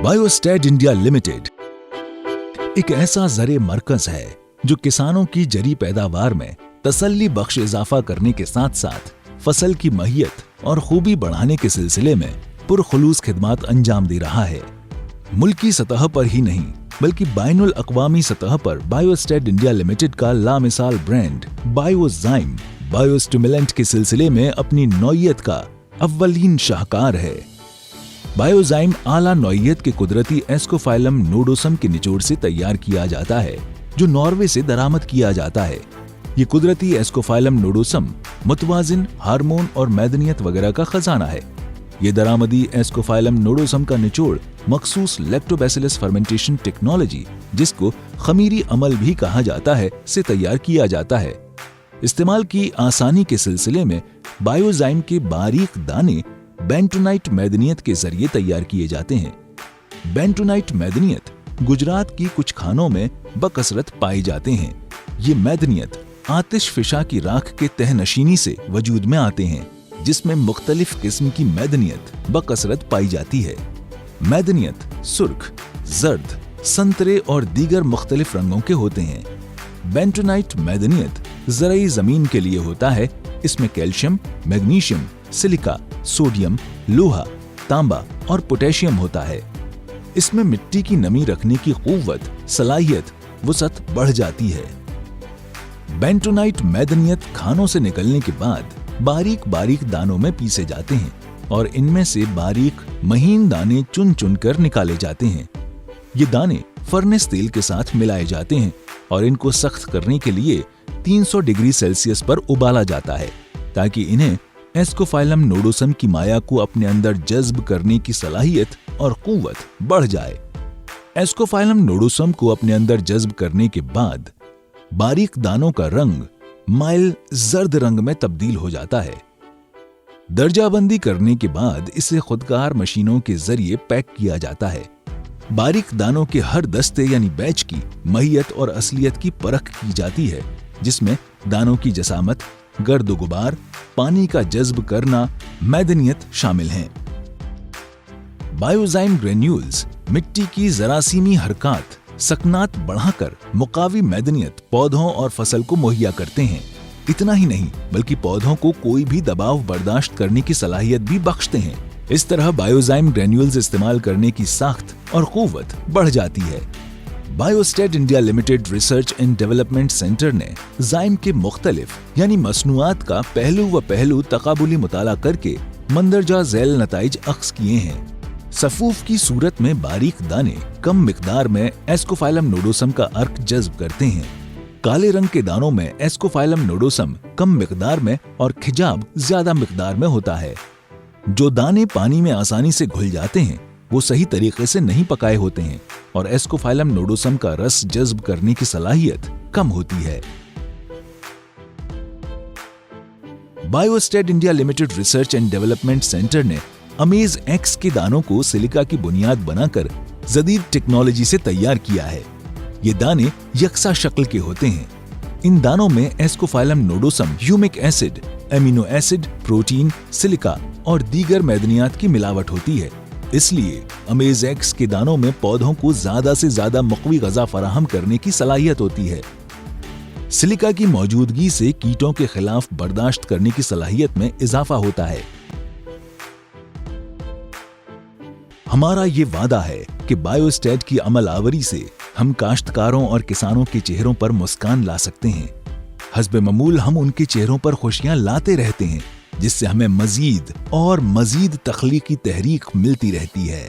बायोस्टेड India limited एक ऐसा ज़रे मरकज है जो किसानों की जरी पैदावार में तसल्ली बख्श इजाफा करने के साथ साथ फसल की महियत और खूबी बढ़ाने के सिलसिले में पुरखुलूस खिदमात अंजाम दे रहा है। मुल्की सतह पर ही नहीं बल्कि बैनुल अक़वामी सतह पर बायोस्टेड इंडिया लिमिटेड का लामिसाल ब्रांड बायोजाइम बायोस्टिमुलेंट के सिलसिले में अपनी नौइयत का अव्वलीन शाहकार है। बायोजाइम आला नौइयत के कुदरती एस्कोफाइलम नोडोसम के निचोड़ से तैयार किया जाता है जो नॉर्वे से दरामद किया जाता है। ये कुदरती एस्कोफाइलम नोडोसम मुतवाजिन, हार्मोन और मैदनियत वगैरह का खजाना है। ये दरामदी एस्कोफाइलम नोडोसम का निचोड़ मखसूस लैक्टोबैसिलस फर्मेंटेशन टेक्नोलॉजी, जिसको खमीरी अमल भी कहा जाता है, से तैयार किया जाता है। इस्तेमाल की आसानी के सिलसिले में बायोजाइम के बारीक दाने बेंटोनाइट मैदनियत के जरिए तैयार किए जाते हैं। बेंटोनाइट मैदनियत गुजरात की कुछ खानों में बकसरत पाए जाते हैं। ये मैदनियत आतिश फिशा की राख के तहनशीनी से वजूद में आते हैं, जिसमें मुख्तलिफ किस्म की मैदनियत बकसरत पाई जाती है। मैदनियत सुर्ख, जर्द, संतरे और दीगर मुख्तलिफ रंगों के होते हैं। बेंटोनाइट मैदनियत ज़रई ज़मीन के लिए होता है। इसमें कैल्शियम, मैग्नीशियम, सिलिका, सोडियम, लोहा, तांबा और पोटेशियम होता है। इसमें मिट्टी की नमी रखने की क़ुव्वत, सलाहियत, वुसअत बढ़ जाती है। बेंटोनाइट मैदनियत खानों से निकलने के बाद बारीक बारीक दानों में पीसे जाते हैं और इनमें से बारीक महीन दाने चुन चुन कर निकाले जाते हैं। ये दाने फर्नेस तेल के साथ मिलाए जाते हैं और इनको सख्त करने के लिए 300 डिग्री सेल्सियस पर उबाला जाता है ताकि इन्हें एस्कोफाइलम नोडोसम की माया को अपने अंदर जज्ब करने की सलाहियत और कुव्वत बढ़ जाए। एस्कोफाइलम नोडोसम को अपने अंदर जज्ब करने के बाद बारीक दानों का रंग माइल जर्द रंग में तब्दील हो जाता है। दर्जाबंदी करने के बाद इसे खुदकार मशीनों के जरिए पैक किया जाता है। बारीक दानों के हर दस्ते यानी बैच की महियत और असलियत की परख की जाती है, जिसमें दानों की जसामत, गर्द गुबार, पानी का जज्ब करना, मैदनियत शामिल हैं। बायोजाइम ग्रेन्यूल्स मिट्टी की जरासीमी हरकत, सकनात बढ़ाकर मुकावी मैदनियत पौधों और फसल को मुहैया करते हैं। इतना ही नहीं बल्कि पौधों को कोई भी दबाव बर्दाश्त करने की सलाहियत भी बख्शते हैं। इस तरह बायोजाइम ग्रेन्यूल्स इस्तेमाल करने की साख्त और कुव्वत बढ़ जाती है। Biostadt India Limited research and development centre ने जाइम के मुख्तलिफ यानी मसनूआत का पहलू तकाबुली मुताला करके मंदरजा झैल नताइज अख्ज़ किए हैं। सफूफ की सूरत में बारीक दाने कम मिकदार में एस्कोफाइलम नोडोसम का अर्क जज्ब करते हैं। काले रंग के दानों में एस्कोफाइलम नोडोसम कम मिकदार में और खिजाब ज्यादा मिकदार में होता है। जो दाने पानी में आसानी से घुल जाते हैं वो सही तरीके से नहीं पकाए होते हैं और एस्कोफाइलम नोडोसम का रस जज्ब करने की सलाहियत कम होती है। Biostadt India Limited research and development centre ने अमेज एक्स के दानों को सिलिका की बुनियाद बनाकर जदीद टेक्नोलॉजी से तैयार किया है। ये दाने यकसा शक्ल के होते हैं। इन दानों में Ascophyllum nodosum, humic acid, amino acid, protein, silica और दीगर मैदनियात की मिलावट होती है। इसलिए अमेज एक्स के दानों में पौधों को ज्यादा से ज्यादा मक़वी ग़ज़ा फराहम करने की सलाहियत होती है। सिलिका की मौजूदगी से कीटों के खिलाफ बर्दाश्त करने की सलाहियत में इजाफा होता है। हमारा ये वादा है कि बायोस्टेड की अमल आवरी से हम काश्तकारों और किसानों के चेहरों पर मुस्कान ला सकते हैं। हस्बे ममूल हम उनके चेहरों पर खुशियां लाते रहते हैं, जिससे हमें मजीद और मजीद तख्लीकी तहरीक मिलती रहती है।